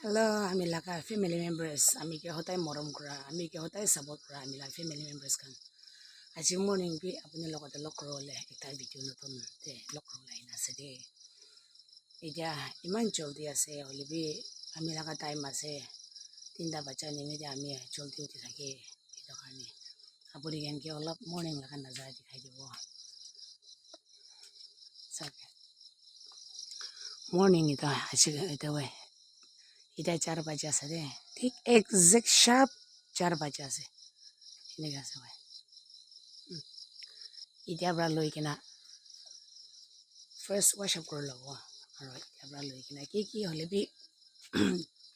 Hello, আমি লাগা family members. আমি কে হতাই মরম করা, আমি কে হতাই support করা, আমি লাগা family members kan. আজি morning bi apuni logote log korole ekta video notun te log korole ina ase de. Ija iman joldi ase holibi ami laga time ase. Tinda bacha nimi de ami joldi uti thake eto karni. Apuni gen ke olop morning laga nazar dikhai dibo. Sabe. Morning ita achi ita we. Ita 4 baje ase de. Thik exact sharp 4 baje ase. Eneka ase we. Ita bra loi kina first wash up kori lobo aro ita bra loi kina ki hole bi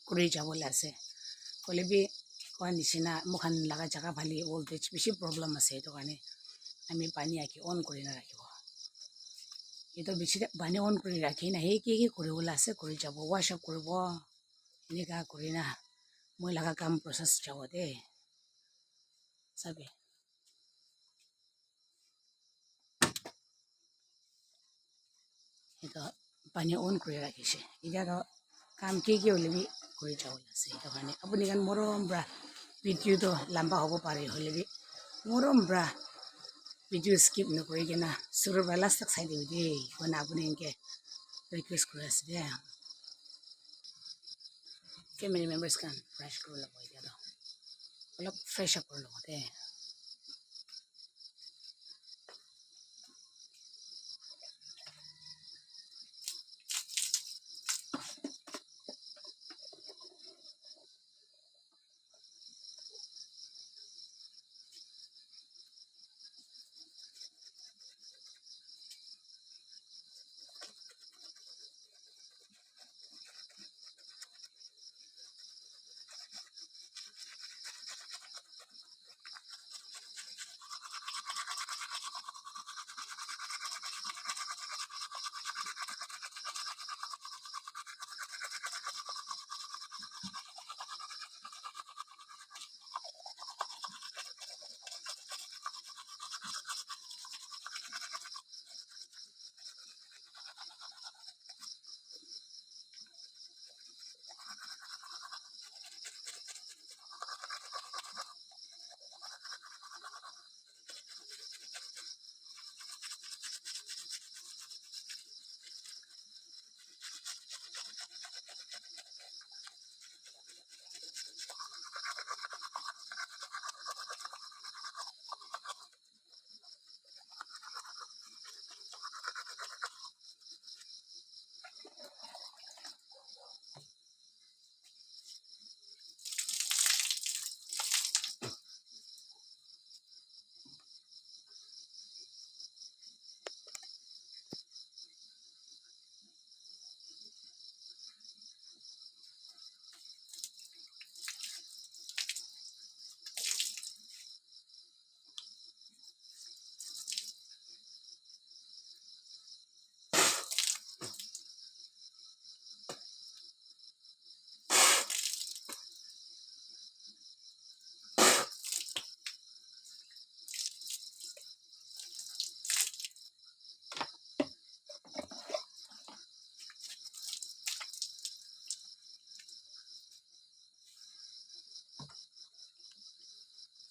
kuri jabole ase hole bi koa nishina mukhan laga jaga phali voltage bishi problem ase to kane ami pani aki on kori na rakhibo ito bishi pani on kori rakhi na he ki kori bola ase kori jabo wash up koribo eneka kori na moi laga kam process jabo de sabe ito pani on kori rakhise ija to kam ki hole bi kori jabo ase ito kane apuni kan morom bra video to lamba hobo pare hole bi morom bra video skip no kori kena suru bra last tak side de kona apuni ke request kori ase de family members kan fresh kori lobo ija to olop fresh up kori lobo de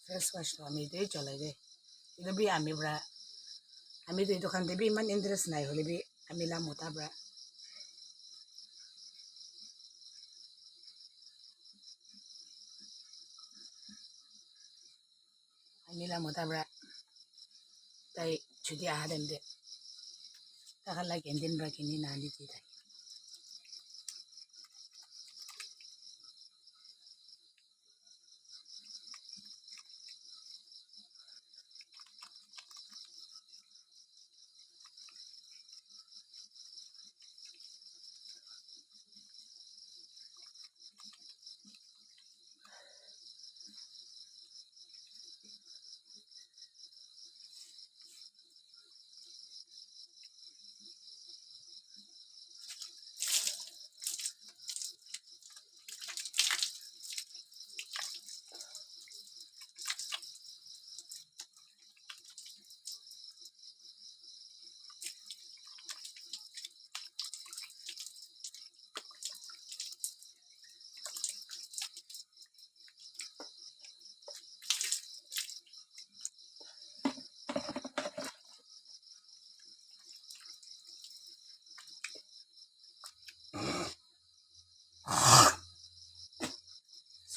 fresh wash to ami de chole de ito bi ami bra ami to ito kan de bi man interest nai hole bi ami la mota bra ami la mota bra tai chudi ahadem de takala kendin bra kini nandi ti tai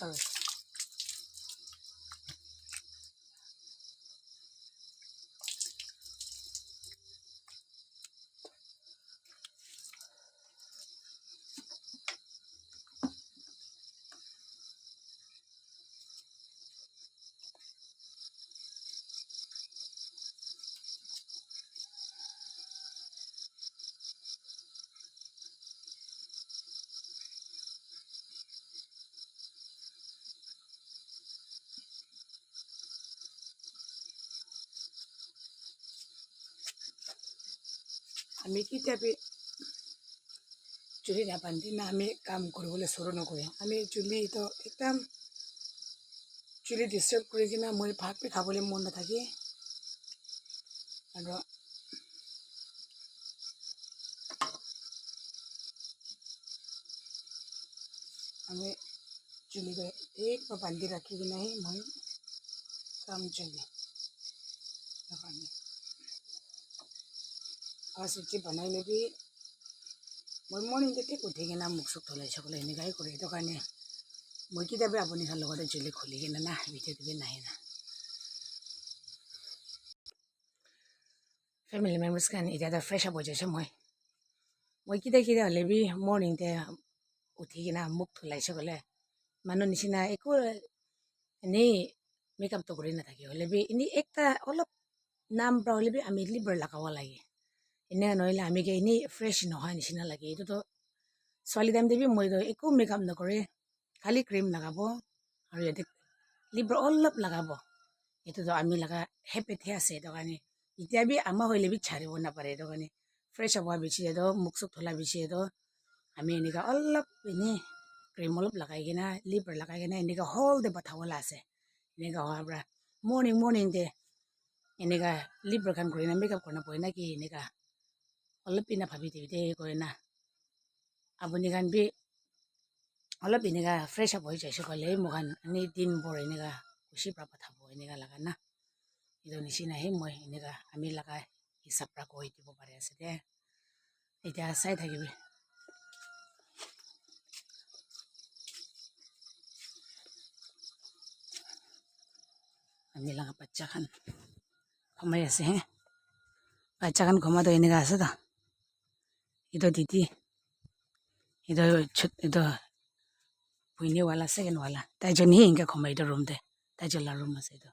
sorry. আমি কেতিয়াবা চুলি নাবান্ধি না আমি কাম কৰিবলৈ চৰু নকৰোঁ আমি চুলিটো একদম চুলি ডিষ্টাৰ্ব কৰি কিনে মই ভাত খাবলৈ মন নাথাকে আৰু আমি চুলিটো একবাৰ বান্ধি ৰাখি কিনেহে মই কাম চলি সেইকাৰণে ফাৰ্ষ্ট উঠি বনাই ল'বি মই মৰ্ণিংতে ঠিক উঠি কিনে মুখ চুখ ধুলাই চাবলৈ এনেকুৱাই কৰোঁ সেইটো কাৰণে মই কেতিয়াবা আপুনি খাৰ লগতে চুলি খুলি কিনে না ভিডিঅ'টো নাহে না ফেমিলি মেম্বাৰ্ছ কাৰণে এতিয়া ফ্ৰেছ আপ হৈ যাইছোঁ মই কেতিয়া হ'লে বি মৰ্ণিংতে উঠি কিনে মুখ ধুলাই চাবলৈ মানুহ নিচিনা একো এনেই মেকআপটো কৰি নাথাকে হ'লে বি এনেই একটা অলপ নাম পৰা হ'লে বি আমি লিবাৰ লগাব লাগে এনে নহ'লে আমি এনেই ফ্ৰেছ নহয় নিচিনা লাগে এইটোতো ছোৱালী টাইম দেবি মই একো মেকআপ নকৰে খালি ক্ৰীম লগাব আৰু ইয়াতে লিবাৰ অলপ লগাব এইটোতো আমি লগা হেপেটহে আছে সেইটো কাৰণে এতিয়া বি আমাৰ হ'লে বি ছাৰিব নাপাৰে সেইটো কাৰণে ফ্ৰেছ হ'ব বিচাৰিয়েতো মুখ চুখ ধলা বিচাৰিয়েতো আমি এনেকুৱা অলপ এনেই ক্ৰীম অলপ লগাই কিনে লিবাৰ লগাই কিনে এনেকুৱা হলদে পঠাবলৈ আছে এনেকুৱা হোৱাৰ পৰা মৰ্ণিংতে এনেকুৱা লিবাৰ খান কৰি না মেকআপ কৰি নপৰে না কি এনেকুৱা অলপ পিনা ভাবি দিবি কৰে না আপুনি খান বি অলপ এনেকুৱা ফ্ৰেছ আপ হৈ যাইছোঁ ক'লে মোখান এনেই দিনবোৰ এনেকুৱা খুচি পৰা পঠাব এনেকুৱা লগা না এইটো নিচিনাহে মই এনেকুৱা আমি লগা হিচাপ পৰা কৈ দিব পাৰে আছে দে এতিয়া চাই থাকিবি আমি লগা বাচ্চা খান ঘুমাই আছে হে বাচ্চা খান ঘুমাতো এনেকুৱা আছে তো এইটো দিদি এইটো ভুইনীৱালা ছেকেণ্ডৱালা তাইজনী এনেকৈ ঘুমাই এইটো ৰুমতে তাইজলা ৰুম আছে এইটো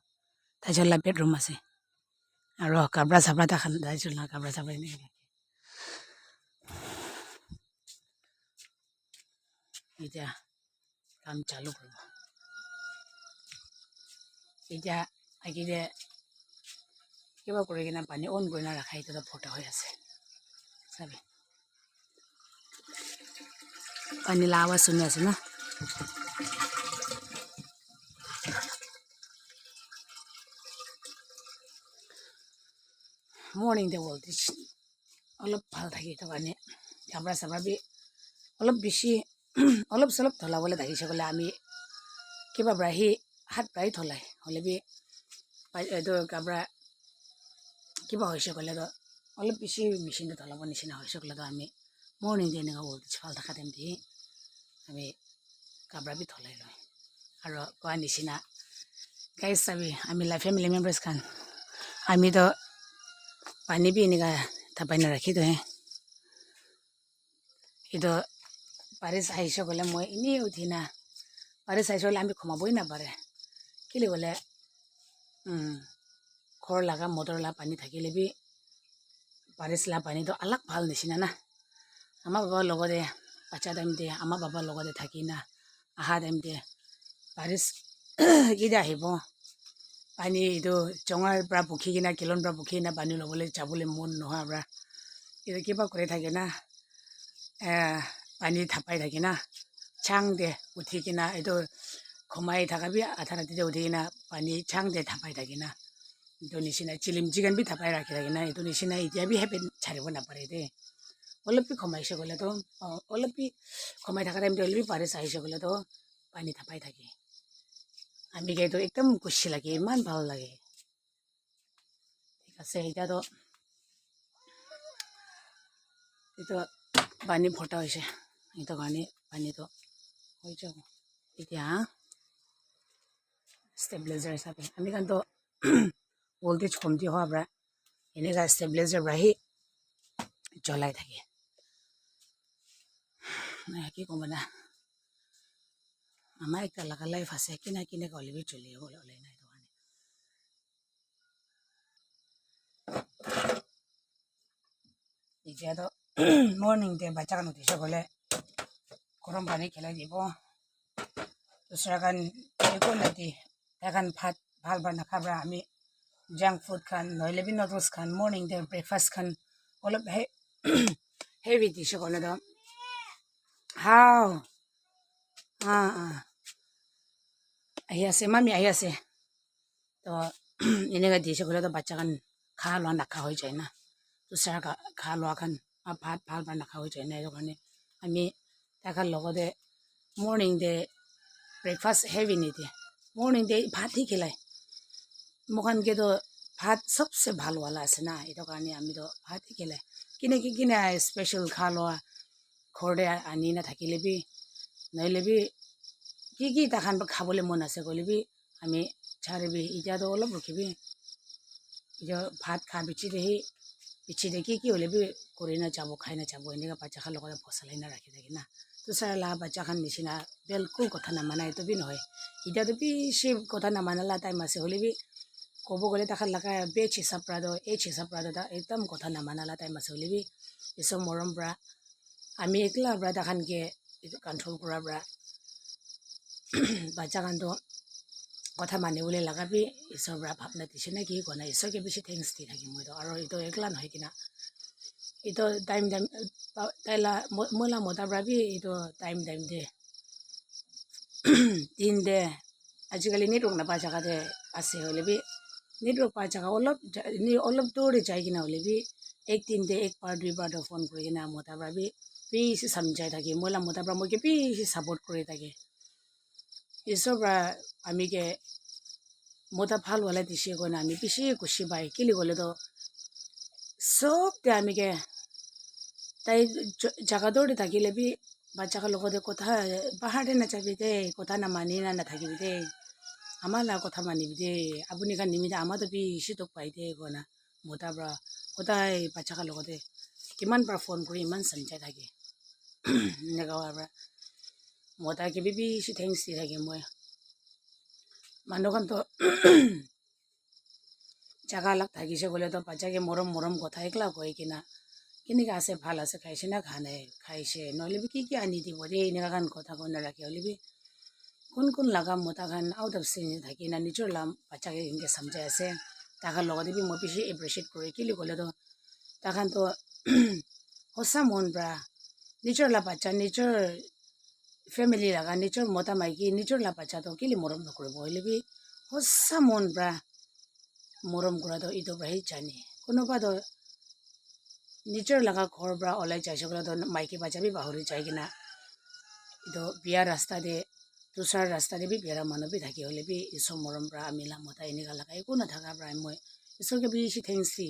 তাইজলা বেডৰুম আছে আৰু কাপৰা চাপৰা তাখান তাইজলা কাপৰা চাপৰা এনেকৈ এতিয়া কাম চালু কৰিব এতিয়া আগে কিবা কৰি কিনে পানী অন কৰি না ৰাখা এইটো ফটা হৈ আছে চাবি পানী লাৱা শুনি আছে না মৰ্ণিংতে ভল্টেজ অলপ ভাল থাকে সেইটো কাৰণে কাপৰা চাপৰা বি অলপ বেছি অলপ চলপ ধলাবলৈ থাকিছে ক'লে আমি কিবা পৰা সি হাত প্ৰায় থলাই হ'লে বি এইটো কাপৰা কিবা হৈছে ক'লেতো অলপ বেছি মেচিনটো ধলাব নিচিনা হৈছে ক'লেতো আমি মৰ্ণিংতে এনেকুৱা ভল্টেজ ভাল থকা টাইমতে আমি কাপৰা বি থলাই লয় আৰু কোৱা নিচিনা গাইজ চাবি আমি ফেমিলি মেম্বাৰ্ছ খান আমিতো পানী বি এনেকুৱা থাপাই নাৰাখি তো এইটো পাৰি চাইছোঁ ক'লে মই এনেই উঠি না পাৰি চাইছোঁ হ'লে আমি ঘুমাবই নাপাৰে কেলৈ ক'লে ঘৰ লগা মটৰ লগা পানী থাকিলে বি পাৰিছলা পানীটো অলপ ভাল নিচিনা না আমাৰ বাবাৰ লগতে বাচ্চা টাইমতে আমাৰ বাবাৰ লগতে থাকি না অহা টাইমতে পাৰিছ কেতিয়া আহিব পানী এইটো জঙাৰ পৰা পুখি কিনা কিলন পৰা পুখি কিনা পানী ল'বলৈ যাবলৈ মন নোহোৱাৰ পৰা এইটো কিবা কৰি থাকে না পানী থাপাই থাকে না চাং দে উঠি কিনা এইটো ঘুমাই থাকাবি আধা ৰাতিতে উঠি কিনা পানী চাং দে থাপাই থাকে না এইটো নিচিনা চিলিম চিকেন বি থাপাই ৰাখি থাকে না এইটো নিচিনা এতিয়া বি হেপি ছাড়িব নাপাৰে দেই অলপ বি ঘুমাইছে ক'লেতো অলপ বি ঘুমাই থকা টাইমটো অলপ বি পাৰিছ আহিছে ক'লেতো পানী থাপাই থাকে আমি এইটো একদম খুচি লাগে ইমান ভাল লাগে ঠিক আছে এতিয়াতো এইটো পানী ফটা হৈছে এইটো কাৰণে পানীটো হৈ যাব এতিয়া ষ্টেবিলাইজাৰ হিচাপে আমি কাৰণতো ভল্টেজ কমতি হোৱা পৰা এনেকুৱা ষ্টেবিলাইজাৰ পৰাহি জ্বলাই থাকে কি ক'ম না আমাৰ একটা লাগা লাইফ আছে কিনা কিনে গ'লে চলি ওলাই নাই এতিয়াতো মৰ্ণিংতে বাচ্চাখন উঠিছে গ'লে গৰম পানী খেলাই দিব দুসৰাখন একো নাতি এখন ভাত ভাল ভাল নাখাবা আমি জাংক ফুড খান নহ'লে বি নুডলছ খান মৰ্ণিংতে ব্ৰেকফাষ্ট খান অলপ হেভি দিছে গ'লে তো হাও আহি আছে মামি আহি আছে তো এনেকৈ দিছে গ'লে তো বাচ্চাখন খা লোৱা নাখা হৈ যায় না দুসৰা খা লোৱা খান ভাত ভাল ভাল নাখা হৈ যায় না সেইটো কাৰণে আমি তাহাৰ লগতে মৰ্ণিংতে ব্ৰেকফাষ্ট হেভি নিদিয়ে মৰ্ণিংতে ভাতহি খেলাই মোখানকেতো ভাত সবচে ভাল वाला আছে না এইটো কাৰণে আমিতো ভাতহি খেলাই কিনে স্পেচিয়েল খা লোৱা ঘৰতে আনি নাথাকিলে বি নহ'লে বি কি তাখান খাবলৈ মন আছে গ'লে বি আমি চাৰিবি এতিয়াতো অলপ ৰখিবি এতিয়া ভাত খা পিছিতে কি হ'লে বি কৰি নাযাব খাই নাযাব এনেকৈ বাচ্চাখান লগতে ফচলাই নাৰাখি থাকে না দুসৰা বাচ্চাখান নিচিনা বিলকুল কথা নামানা এইটো বি নহয় এতিয়াতো বেছি কথা নামানালা টাইম আছে হ'লে বি ক'ব গ'লে তাখান লগা বেচ হিচাপ পৰাতো এইচ হিচাপ পৰাতো একদম কথা নামানালা টাইম আছে হ'লে বি এসব মৰম পৰা আমি একলা পৰা তাখানকে এইটো কণ্ট্ৰল কৰাৰ পৰা বাচ্চাখানটো কথা মানিবলৈ লগা বি ঈশ্বৰৰ পৰা ভাৱনা দিছে নে কি কোৱা নাই ঈশ্বৰকে বেছি থেংকছ দি থাকিম মইতো আৰু এইটো একলা নহয় কিনা এইটো টাইম তাইলা মইলা মতাৰ পৰা বি এইটো টাইম দে দিন দে আজিকালি নেটৱৰ্ক নাপায় জেগাতে আছে হ'লে বি নেটৱৰ্ক পাই জেগা অলপ দূৰে যাই কিনে হ'লে বি এক দিনতে এক বাৰ দুই বাৰটো ফোন কৰি কিনে মতাৰ পৰা বি বেছি চামজাই থাকে মইলা মতাৰ পৰা মই বেছি ছাপৰ্ট কৰি থাকে ঈশ্বৰৰ পৰা আমিকে মতা ভাল হ'লে দিছে কয়না আমি বেছি খুচি পাই কেলি গ'লেতো চবতে আমিকে তাই জাগাদৌৰি থাকিলে বি বাচ্চাকাৰ লগতে কথা পাহাৰতে নাযাবি দেই কথা নামানি নাথাকিবি দেই আমাৰ লগত কথা মানিবি দেই আপুনি কাৰণ নিমিতে আমাৰতো বেছি তোক পাই দেই কয়না মতাৰ পৰা সদায় বাচ্চাকাৰ লগতে কিমান পৰা ফোন কৰি ইমান চামজাই থাকে এনেকুৱা হোৱাৰ পৰা মতাকে বেছি থেংকছ দি থাকিম মই মানুহখনতো জাগা লাগ থাকিছে গ'লেতো বাচ্চাকে মৰম কথা একলা কৈ কিনা কেনেকৈ আছে ভাল আছে খাইছে না খা নাই খাইছে নহ'লে বি কি আনি দিব দেই এনেকুৱা খান কথা কৈ নাৰাখে হ'লে বি কোন লগা মতাখান আউট অফ চিন থাকি না নিজৰ লাম বাচ্চাকে এনেকৈ চামজাই আছে তাহাৰ লগতে বি মই বেছি এপ্ৰিচিয়েট কৰি কেলি গ'লেতো তাহানতো সঁচা মন পৰা নিজৰ লা বাচ্চা নিজৰ ফেমিলি লগা নিজৰ মতা মাইকী নিজৰ লা বাচ্চাটো কেলি মৰম নকৰিব হ'লে বি সঁচা মন পৰা মৰম কৰাটো এইটো পৰাহে জানে কোনোবাতো নিজৰ লগা ঘৰৰ পৰা ওলাই যাইছে গ'লেতো মাইকী বাচ্চা বি পাহৰি যায় কিনা এইটো বিয়া ৰাস্তাতে দুসৰা ৰাস্তাতে বি বিয়াৰ মানুহ বি থাকি হ'লে বি ঈশ্বৰ মৰম পৰা আমি মতা এনেকুৱা লগা একো নাথাকা পৰা মই ঈশ্বৰকে বেছি থেংকছ দি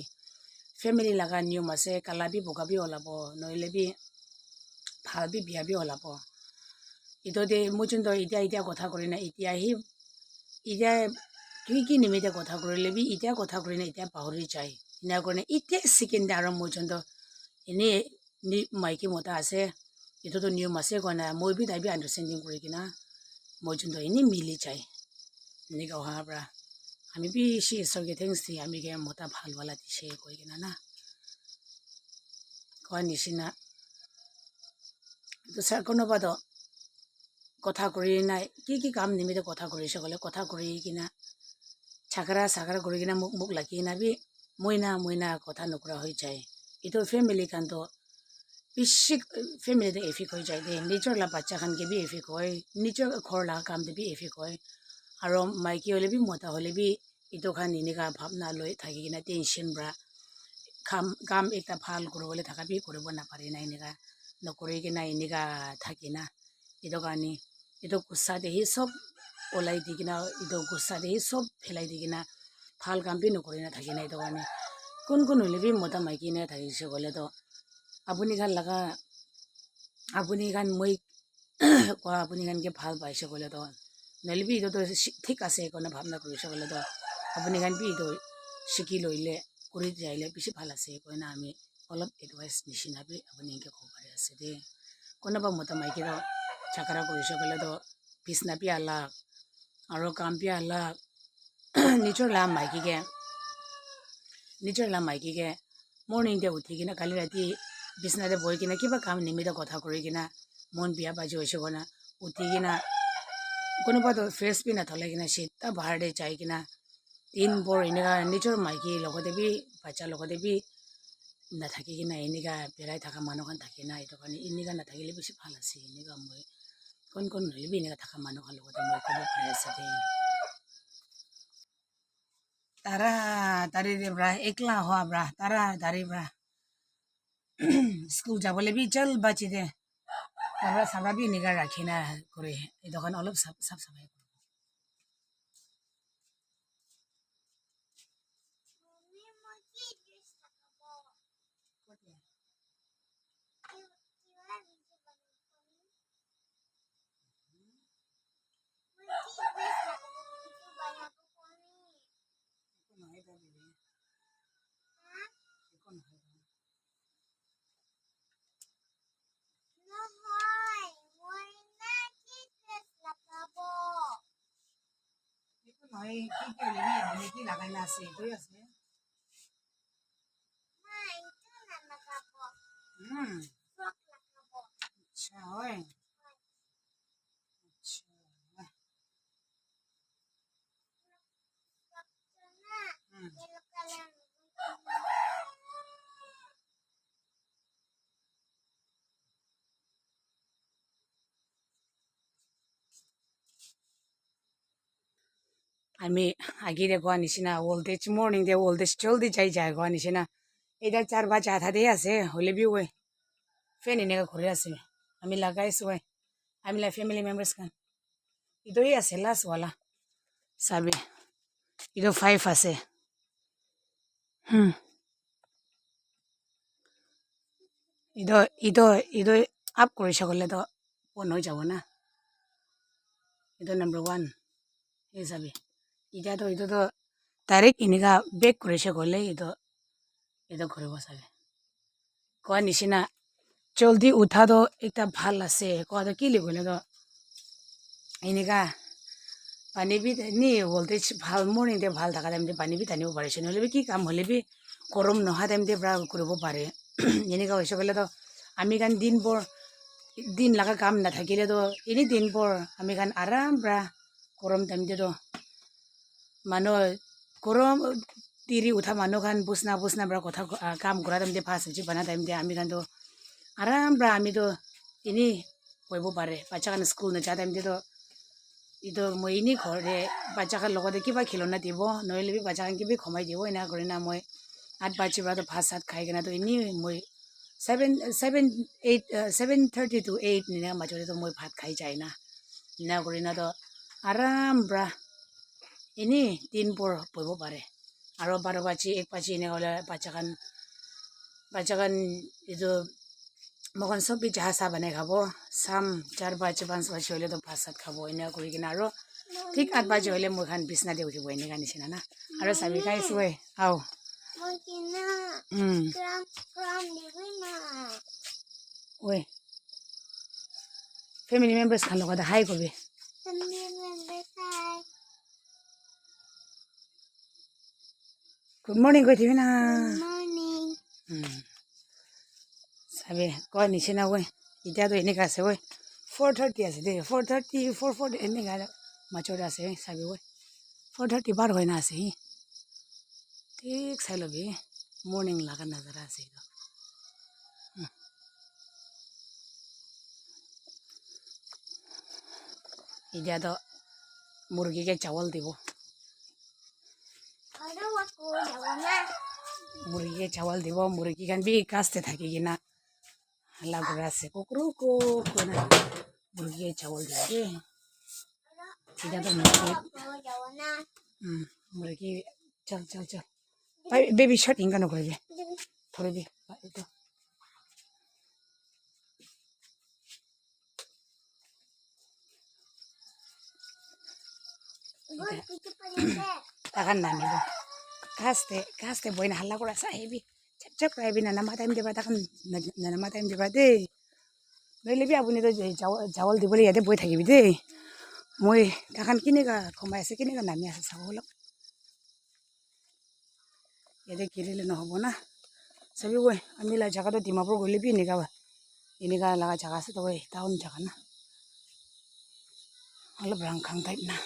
ফেমিলি লগা নিয়ম আছে কালা বি বগা বি ওলাব নহ'লে বি ভাল বি বিয়া বি ওলাব এইটো দে মই যোনটো এতিয়া কথা কৰি নাই এতিয়া কি নিমিত্তে কথা কৰিলে বি এতিয়া কথা কৰি নাই এতিয়া পাহৰি যায় এনেকুৱা কাৰণে এতিয়া ছেকেণ্ডে আৰু মই যোনটো এনেই মাইকী মতা আছে এইটোতো নিয়ম আছে কোৱা নাই মই বি তাই বি আণ্ডাৰষ্টেণ্ডিং কৰি কিনা মই যোনটো এনেই মিলি যায় এনেকৈ অহাৰ পৰা আমি বেছি ঈশ্বৰকে থেংকছ দি আমিকে মতা ভাল वाला দিছে কৈ কিনা না কোৱা নিচিনা দুসৰা কোনোবাতো কথা কৰি নাই কি কাম নিমিত্তে কথা কৰিছে গ'লে কথা কৰি কিনা চাকৰা কৰি কিনা মোক লাগি কিনা বি মইনা কথা নকৰা হৈ যায় এইটো ফেমিলি কাৰণতো বেছি ফেমিলিতে এফেক্ট হৈ যায় দেই নিজৰ লা বাচ্চাখানকে বি এফেক্ট হয় নিজৰ ঘৰ লগা কামটো বি এফেক্ট হয় আৰু মাইকী হ'লে বি মতা হ'লে বি এইটো খান এনেকুৱা ভাৱনা লৈ থাকি কিনা টেনশ্যন পৰা কাম এটা ভাল কৰিবলৈ থকা বি কৰিব নাপাৰে না এনেকুৱা নকৰি কিনা এনেকুৱা থাকি না এইটো কাৰণে এইটো গুচ্ছাতে সি চব ওলাই দি কিনা এইটো গুচ্ছাতে সি চব পেলাই দি কিনা ভাল কাম বি নকৰি নাথাকি না এইটো কাৰণে কোন হ'লে বি মতা মাইকী এনেকৈ থাকিছে গ'লেতো আপুনি খান লগা আপুনি খান মই কোৱা আপুনি খানকে ভাল পাইছে গ'লেতো নহ'লে এইটো ঠিক আছে সেইকাৰণে ভাৱনা কৰিছে বোলে তো আপুনি খান এইটো শিকি লৈলে কৰি যাইলে বেছি ভাল আছে সেইকাৰণে আমি অলপ এডভাইচ নিচিনা আপুনি এনেকৈ ক'ব পাৰে আছে দেই কোনোবা মতা মাইকীৰো চাকৰা কৰিছে বোলে তো বিছনা পি আলাক আৰু কাম পি আলাক নিজৰ মাইকীকে মৰ্ণিংতে উঠি কিনে কালি ৰাতি বিছনাতে বহি কিনে কিবা কাম নিমিত্ত কথা কৰি কিনে মন বিয়া বাজি হৈছে কিনে উঠি কিনে কোনোবাতো ফ্ৰেছ পি নাথলে কিনে চিধা বাহিৰতে যাই কিনে দিনবোৰ এনেকুৱা নিজৰ মাইকীৰ লগতে বি বাচ্চাৰ লগতে বি নাথাকি কিনে এনেকুৱা বেৰাই থকা মানুহখন থাকে না সেইটো কাৰণে এনেকুৱা নাথাকিলে বেছি ভাল আছে এনেকুৱা মই কোন নহ'লে বি এনেকুৱা থকা মানুহৰ লগতে মই ক'ব পাৰি আছে দেই তাৰা তাৰিৰে ব্ৰা একলা হোৱা ব্ৰা তাৰা তাৰি ব্ৰা স্কুল যাবলৈ বি জল বাচি দে তাৰপৰা চাবা বি এনেকুৱা ৰাখি না কৰি এইটোখন অলপ চাফ চাফাই নহয় কি লাগাই না আছে এইটোৱে আছে আচ্ছা হয় আমি আগিৰে কোৱা নিচিনা ওল্ড এজ মৰ্ণিং দে ওল্ড এজ জলদি যায় কোৱা নিচিনা এতিয়া 4 বাজে আধাতে আছে হ'লে বি ওই ফেন এনেকৈ ঘূৰি আছে আমি লাগাইছোঁ ওই আমি ফেমিলি মেম্বাৰ্ছ খান এইটোৱে আছে লাষ্টৱালা চাবি এইটো 5 আছে এইটো আপ কৰিছে গ'লেতো বন্ধ হৈ যাব না এইটো নম্বৰ 1 এই চাবি এতিয়াতো এইটোতো ডাইৰেক্ট এনেকুৱা বেক কৰিছে গ'লে এইটো ঘূৰিব চাবি কোৱা নিচিনা জলদি উঠাটো একটা ভাল আছে কোৱাটো কি লিখিলে তো এনেকুৱা পানী বি নি ভল্টেজ ভাল মৰ্ণিংতে ভাল থকা টাইমতে পানী বি টানিব পাৰিছে নহ'লে বি কি কাম হ'লে বি গৰম নোহোৱা টাইমতে পৰা কৰিব পাৰে এনেকুৱা হৈছে গ'লেতো আমি কাৰণ দিন লগা কাম নাথাকিলেতো এনে দিনবোৰ আমি কাৰণ আৰাম পৰা গৰম টাইমতেতো মানুহ গৰম তিৰি উঠা মানুহ খান বুচনা পৰা কথা কাম কৰা টাইমতে ভাত চব্জি বনা টাইমতে আমি কাৰণতো আৰাম পৰা আমিতো এনেই কৰিব পাৰে বাচ্চা খান স্কুল নোযোৱা টাইমতেতো এইটো মই এনেই ঘৰতে বাচ্চা খান লগতে কিবা খেলনা দিব নহ'লে বি বাচ্চা খান কিবা সোমাই দিব এনেকুৱা কৰি না মই 8 বাজিৰ পৰাতো ভাত চাত খাই কিনেতো এনেই মই 7:30 to 8 এনেকুৱা মাজতেতো মই ভাত খাই যায় না এনেকুৱা কৰি নাতো আৰাম পৰা এনেই দিনবোৰ বহিব পাৰে আৰু 12 বাজি 1 বাজি এনেকুৱা হ'লে বাচ্চা খান এইটো মকন চব বি চাহ বনাই খাব 4 বাজি 5 বাজি হ'লেতো ভাত চাত খাব এনেকুৱা কৰি কিনে আৰু ঠিক 8 বাজি হ'লে মই খান বিচনাতে উঠিব এনেকুৱা নিচিনা না আৰু চাবি খাইছোঁ আও ঐ ফেমিলি মেম্বাৰ্ছ খান লগতে হাই কবি গুড মৰ্ণিং কৈ থাকিবি না চাবি কয় নিচিনা ঐ এতিয়াতো এনেকুৱা আছে ঐ 4:30 আছে দেই 4:30 4:40 এনেকুৱা মাজতে আছে চাবি ঐ 4:30 বাৰ হয় না আছে সি ঠিক চাই ল'বি মৰ্ণিং লগা নাজাৰা আছে এইটো এতিয়াতো মুৰ্গীকে চাউল দিব মুৰ্গীকে চাউল দিব মুৰ্গী খান বি কাছতে থাকি কিনা হাল্লা কৰি আছে কুকুৰুকো মুৰ্গীকে চাউল দিব দেই এতিয়াতো মুৰ্গী চল বেবি শৰ্ট ইনকা নকৰিবি ধৰিবি এইটো তাকান নামিব কাজতে বই হাল্লা করে আছে আহিবি চেপ চেপ আহিবি নানামা টাইম দিবা তাকান নানামা টাইম দিবা দেই নইলেবি আপুনি তো চাউল দিবলৈ ইয়াতে বহি থাকিবি দেই মই তাকান কেনেকুৱা কমাই আছে কেনেকুৱা নামি আছে চাব অলপ ইয়াতে গিৰিলে নহ'ব না চাবি ঐ আমি জাগাটো ডিমাপুৰ গ'লেবি এনেকুৱা লগা জাগা আছে তো টাউন জাগা না অলপ ৰাংখাং টাইপ না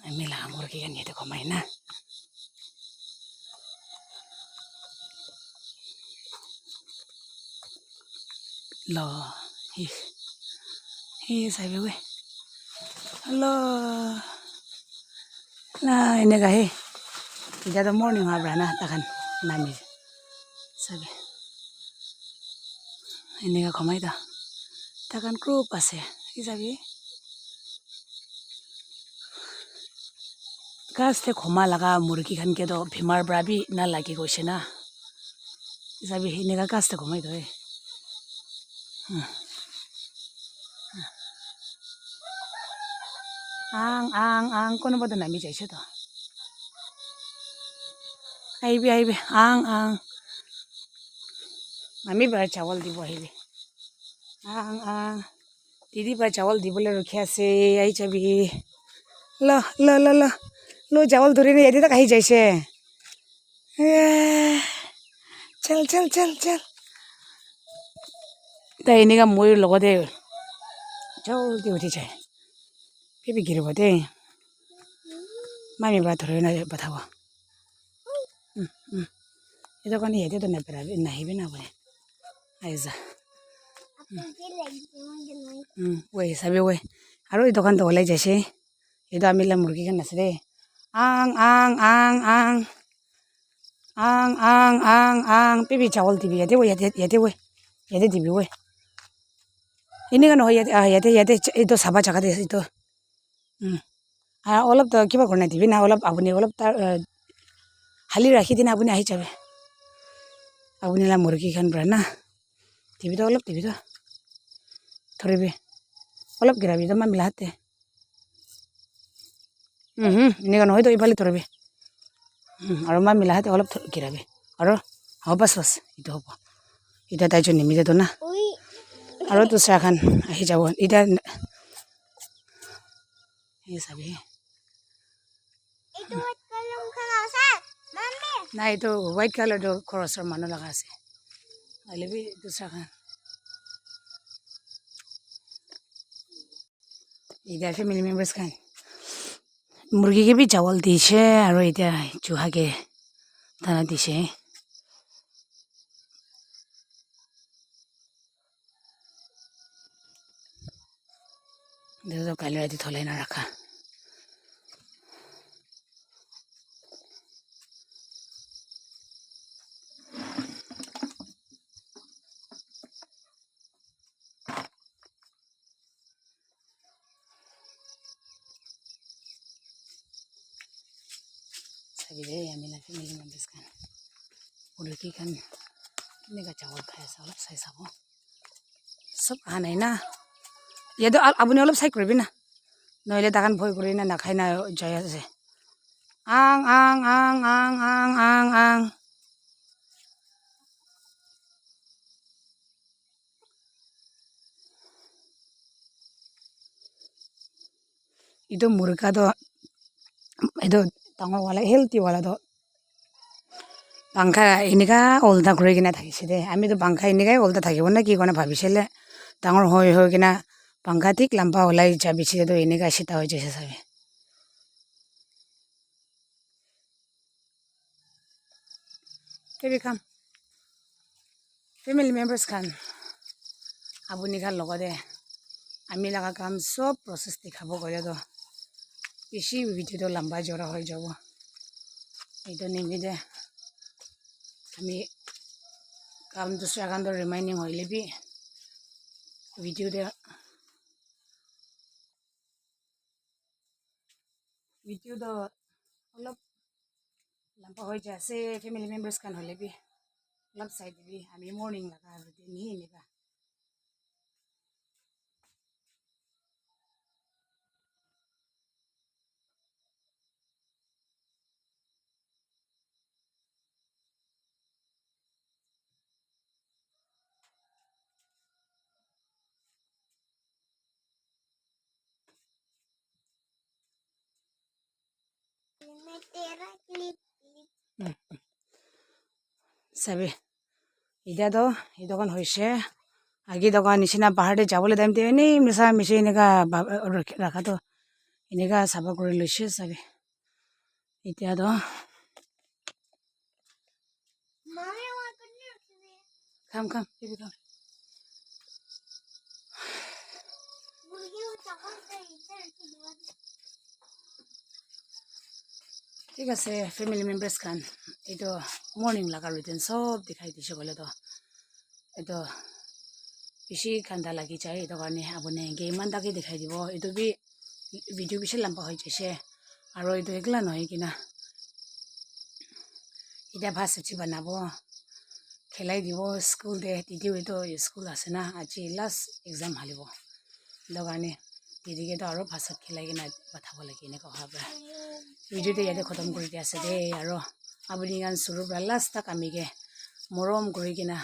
আমি লাগা মুৰ্গী kan ইয়াতে কমাই না lo hi sabi gue lo nah ini kahe tidak ada morning habrana takan nami sabi ini ka komai ta takan group ase isabi kaste khoma laga murgi khan ke do bimar brabi na lagi goise na isabi ini ka kaste khomai do ang kono bodo nami jaise to aibi ang mami bar chawal dibo aibi ang didi bar chawal dibole rokhi ase ai chabi lo chawal dhori ne yadi tak ahi jaise chal ta enika moi logode jaldi uthi jai pipi giribo de mami ba dhori na bathabo eto kani yadi to na perabi nahibi na bole aiza wei sabi wei aro i dokan to olai jaise eto amila murgi kan ase de ang pipi chawal dibi yadi wei yadi dibi wei ini kan hoy yadi eto saba jaga de eto olop to kiba korna dibi na olop apuni olop tar hali rakhi dina apuni ahi jabe apuni la murgi kan bra na dibi to thoribi olop girabi to mami lahate ini kan hoy to ibali thoribi aro mami lahate olop girabi aro bas itu hobo ita taijo nimide to na aro dusra khan ahi jabo ita ये सब है ना ये तो white colour जो क्रॉसर मानो लगा से अले भी दूसरा खान इधर फैमिली मेंबर्स खान मुर्गी के भी चावल दिशे और इधर चूहा के दाना दिशे इधर तो कल रात थोले ना रखा सभी दे या मिला फैमिली मेंबर्स खान मुर्गी खान कितने का चावल खाया सब खाना है ना ये तो अपने अलग साइड करबी ना नहले ताकान भय करी ना नाखाय ना जाय আছে आं itu मुर्गा तो itu ডাঙৰ वाला हेल्थी वाला तो পাংখা এনেকা ওলটা ঘূৰি কিনে থাকিছে দে আমিতো পাংখা এনেকাই ওলটা থাকিব না কি কাৰণে ভাবিছিলে ডাঙৰ হৈ কিনা পাংখা ঠিক লম্বা ওলাই যাবিছে তো এনেকা চিতা হৈ যাইছে চাবি কেবি খাম ফেমিলি মেম্বাৰ্স খান আপুনি খান লগতে আমি লগা কাম সব প্ৰচেছ দেখাব গ'লে তো বেছি ভিডিঅ'টো লম্বা জৰা হৈ যাব এইটো নিমিলে আমি কাম দুসরা কাম তো রিমাইন্ডিং হইলে বি ভিডিওতে তো অলপ লম্বা হৈ যায় আছে ফেমিলি মেম্বাৰ্স খান হলে বি অলপ চাই দিবি আমি মৰ্নিং লগা আৰু দিনহি এনেকা চাবি এতিয়া তো এই দোকান হৈছে আগে দোকান নিচিনা পাহাৰতে যাবলৈ টাইম দিয়ে এনেই মিছা মিছি এনেকুৱা ৰাখাটো এনেকুৱা চাফা কৰি লৈছে চাবি এতিয়াতো খাম খাম টিভি খাম ঠিক আছে ফেমিলি মেম্বাৰ্ছ খান এইটো মৰ্ণিং লগা ৰুটিন চব দেখাই দিছে ক'লেতো এইটো বেছি ঠাণ্ডা লাগি যায় এইটো কাৰণে আপুনি এনেকৈ ইমান তাকে দেখাই দিব এইটো বি ভিডিঅ' বেছি লম্বা হৈ যাইছে আৰু এইটো একলা নহয় কিনা এতিয়া ভাত চব্জি বনাব খেলাই দিব স্কুল দে দিদিও এইটো স্কুল আছে না আজি লাষ্ট এক্সাম হালিব সেইটো কাৰণে দিদিকেতো আৰু ভাত চাত খেলাই কিনে পঠাব লাগে এনেকুৱা হোৱাৰ পৰা ভিডিঅ'টো ইয়াতে খতম কৰি দিয়া আছে দেই আৰু আপুনি গান চুৰুৰ পৰা লাষ্ট তাক আমিকে মৰম কৰি কিনা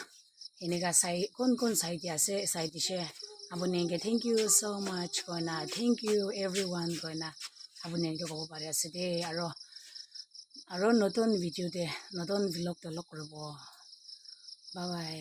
এনেকুৱা চাই কোন কোন চাই দিয়া আছে চাই দিছে আপুনি এনেকৈ থেংক ইউ ছ' মাছ কইনা থেংক ইউ এভৰি ওৱান কইনা আপুনি এনেকৈ ক'ব পাৰে আছে দেই আৰু নতুন ভিডিঅ'তে নতুন ভ্লগটো লগ কৰিব বাই বাই